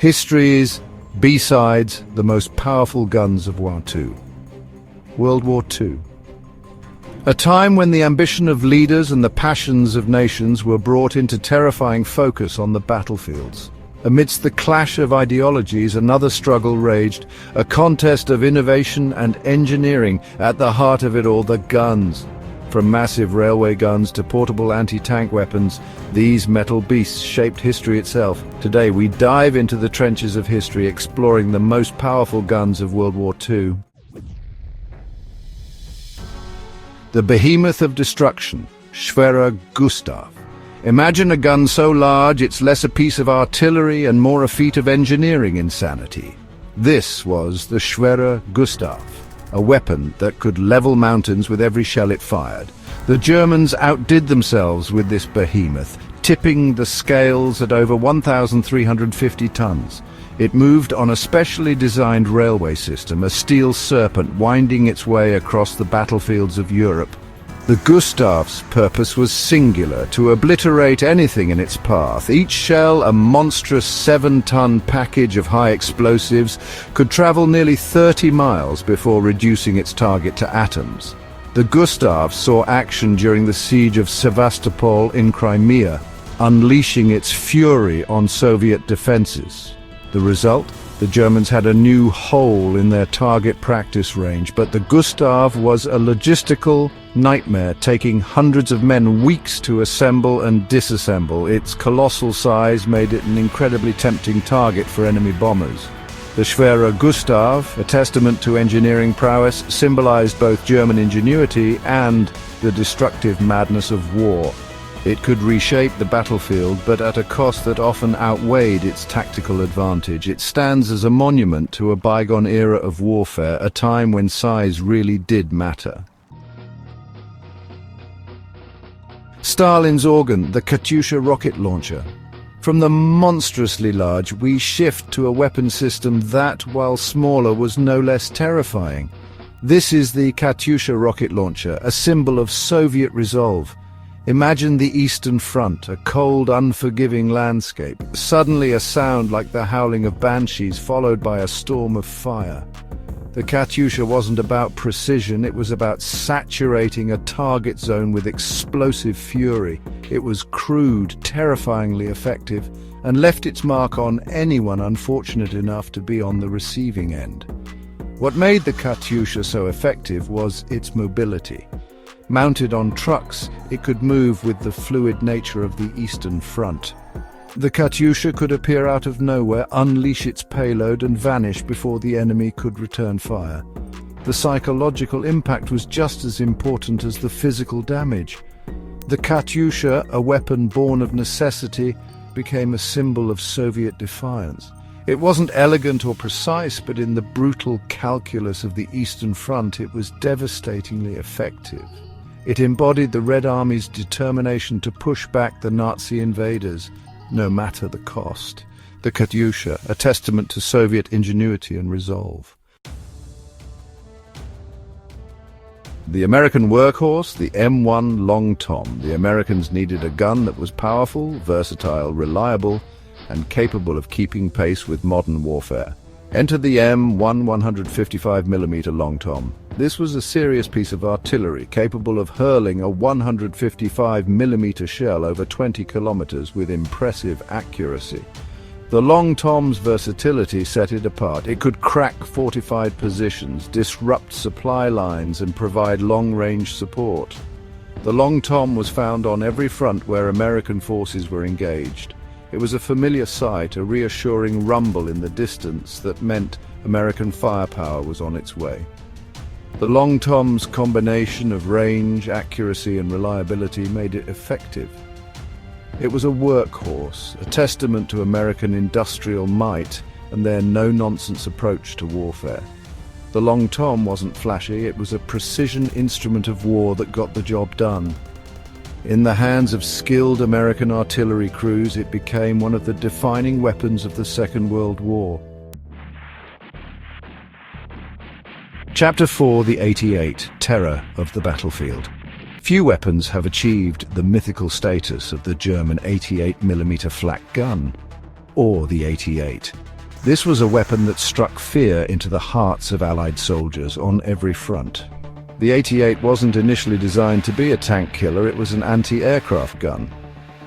History's B-sides, the most powerful guns of War II. World War II. A time when the ambition of leaders and the passions of nations were brought into terrifying focus on the battlefields. Amidst the clash of ideologies, another struggle raged, a contest of innovation and engineering. At the heart of it all, the guns. From massive railway guns to portable anti-tank weapons, these metal beasts shaped history itself. Today we dive into the trenches of history, exploring the most powerful guns of World War II. The behemoth of destruction, Schwerer Gustav. Imagine a gun so large it's less a piece of artillery and more a feat of engineering insanity. This was the Schwerer Gustav, a weapon that could level mountains with every shell it fired. The Germans outdid themselves with this behemoth, tipping the scales at over 1,350 tons. It moved on a specially designed railway system, a steel serpent winding its way across the battlefields of Europe. The Gustav's purpose was singular, to obliterate anything in its path. Each shell, a monstrous 7-ton package of high explosives, could travel nearly 30 miles before reducing its target to atoms. The Gustav saw action during the siege of Sevastopol in Crimea, unleashing its fury on Soviet defenses. The result? The Germans had a new hole in their target practice range, but the Gustav was a logistical nightmare, taking hundreds of men weeks to assemble and disassemble. Its colossal size made it an incredibly tempting target for enemy bombers. The Schwerer Gustav, a testament to engineering prowess, symbolized both German ingenuity and the destructive madness of war. It could reshape the battlefield, but at a cost that often outweighed its tactical advantage. It stands as a monument to a bygone era of warfare, a time when size really did matter. Stalin's organ, the Katyusha rocket launcher. From the monstrously large, we shift to a weapon system that, while smaller, was no less terrifying. This is the Katyusha rocket launcher, a symbol of Soviet resolve. Imagine the Eastern Front, a cold, unforgiving landscape. Suddenly a sound like the howling of banshees, followed by a storm of fire. The Katyusha wasn't about precision, it was about saturating a target zone with explosive fury. It was crude, terrifyingly effective, and left its mark on anyone unfortunate enough to be on the receiving end. What made the Katyusha so effective was its mobility. Mounted on trucks, it could move with the fluid nature of the Eastern Front. The Katyusha could appear out of nowhere, unleash its payload and vanish before the enemy could return fire. The psychological impact was just as important as the physical damage. The Katyusha, a weapon born of necessity, became a symbol of Soviet defiance. It wasn't elegant or precise, but in the brutal calculus of the Eastern Front, it was devastatingly effective. It embodied the Red Army's determination to push back the Nazi invaders, no matter the cost. The Katyusha, a testament to Soviet ingenuity and resolve. The American workhorse, the M1 Long Tom. The Americans needed a gun that was powerful, versatile, reliable, and capable of keeping pace with modern warfare. Enter the M1 155mm Long Tom. This was a serious piece of artillery, capable of hurling a 155mm shell over 20 kilometers with impressive accuracy. The Long Tom's versatility set it apart. It could crack fortified positions, disrupt supply lines, and provide long-range support. The Long Tom was found on every front where American forces were engaged. It was a familiar sight, a reassuring rumble in the distance that meant American firepower was on its way. The Long Tom's combination of range, accuracy, and reliability made it effective. It was a workhorse, a testament to American industrial might and their no-nonsense approach to warfare. The Long Tom wasn't flashy, it was a precision instrument of war that got the job done. In the hands of skilled American artillery crews, it became one of the defining weapons of the Second World War. Chapter 4, The 88, Terror of the Battlefield. Few weapons have achieved the mythical status of the German 88mm flak gun, or the 88. This was a weapon that struck fear into the hearts of Allied soldiers on every front. The 88 wasn't initially designed to be a tank killer, it was an anti-aircraft gun.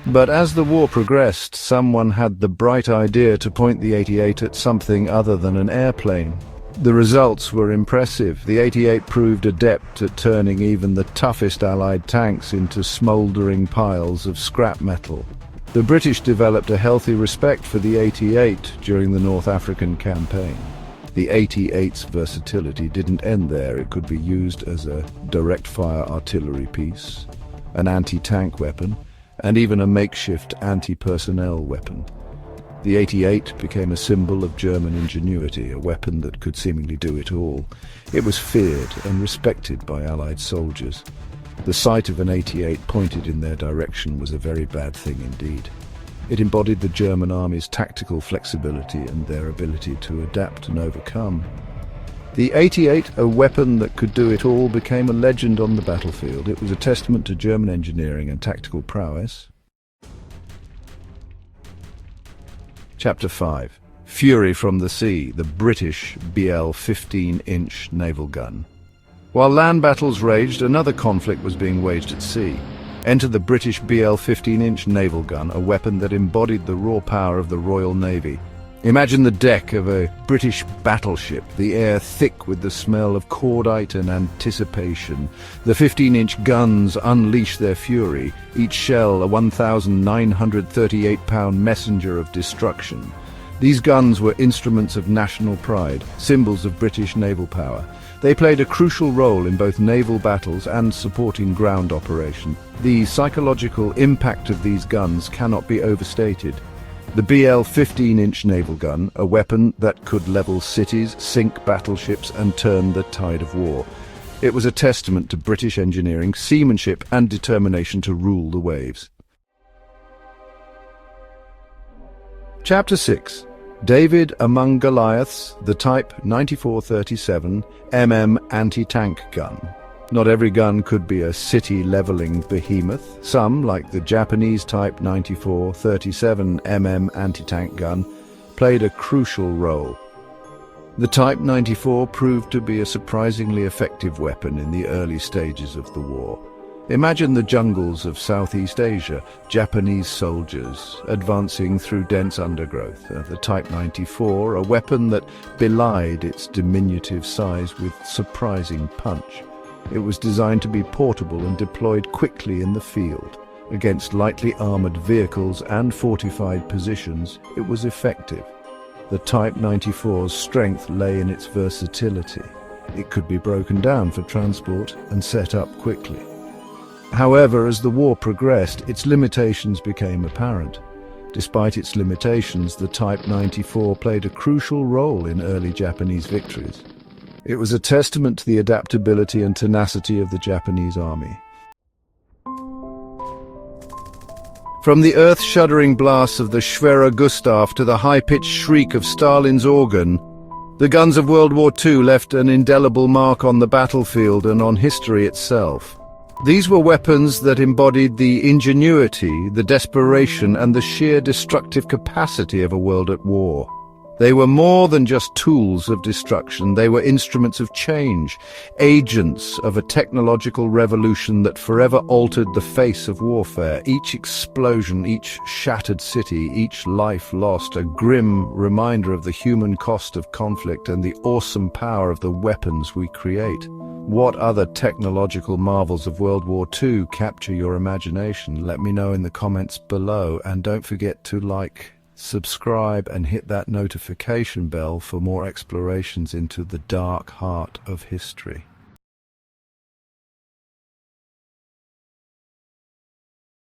But as the war progressed, someone had the bright idea to point the 88 at something other than an airplane. The results were impressive. The 88 proved adept at turning even the toughest Allied tanks into smouldering piles of scrap metal. The British developed a healthy respect for the 88 during the North African campaign. The 88's versatility didn't end there. It could be used as a direct-fire artillery piece, an anti-tank weapon, and even a makeshift anti-personnel weapon. The 88 became a symbol of German ingenuity, a weapon that could seemingly do it all. It was feared and respected by Allied soldiers. The sight of an 88 pointed in their direction was a very bad thing indeed. It embodied the German army's tactical flexibility and their ability to adapt and overcome. The 88, a weapon that could do it all, became a legend on the battlefield. It was a testament to German engineering and tactical prowess. Chapter 5. Fury from the Sea, the British BL 15-inch naval gun. While land battles raged, another conflict was being waged at sea. Enter the British BL 15-inch naval gun, a weapon that embodied the raw power of the Royal Navy. Imagine the deck of a British battleship, the air thick with the smell of cordite and anticipation. The 15-inch guns unleash their fury, each shell a 1,938-pound messenger of destruction. These guns were instruments of national pride, symbols of British naval power. They played a crucial role in both naval battles and supporting ground operation. The psychological impact of these guns cannot be overstated. The BL 15-inch naval gun, a weapon that could level cities, sink battleships, and turn the tide of war. It was a testament to British engineering, seamanship, and determination to rule the waves. Chapter 6. David among Goliaths, the Type 9437 anti-tank gun. Not every gun could be a city-leveling behemoth. Some, like the Japanese Type 9437 anti-tank gun, played a crucial role. The Type 94 proved to be a surprisingly effective weapon in the early stages of the war. Imagine the jungles of Southeast Asia, Japanese soldiers advancing through dense undergrowth. The Type 94, a weapon that belied its diminutive size with surprising punch. It was designed to be portable and deployed quickly in the field. Against lightly armored vehicles and fortified positions, it was effective. The Type 94's strength lay in its versatility. It could be broken down for transport and set up quickly. However, as the war progressed, its limitations became apparent. Despite its limitations, the Type 94 played a crucial role in early Japanese victories. It was a testament to the adaptability and tenacity of the Japanese army. From the earth-shuddering blasts of the Schwerer Gustav to the high-pitched shriek of Stalin's organ, the guns of World War II left an indelible mark on the battlefield and on history itself. These were weapons that embodied the ingenuity, the desperation, and the sheer destructive capacity of a world at war. They were more than just tools of destruction. They were instruments of change, agents of a technological revolution that forever altered the face of warfare. Each explosion, each shattered city, each life lost, a grim reminder of the human cost of conflict and the awesome power of the weapons we create. What other technological marvels of World War II capture your imagination? Let me know in the comments below, and don't forget to like, subscribe, and hit that notification bell for more explorations into the dark heart of history.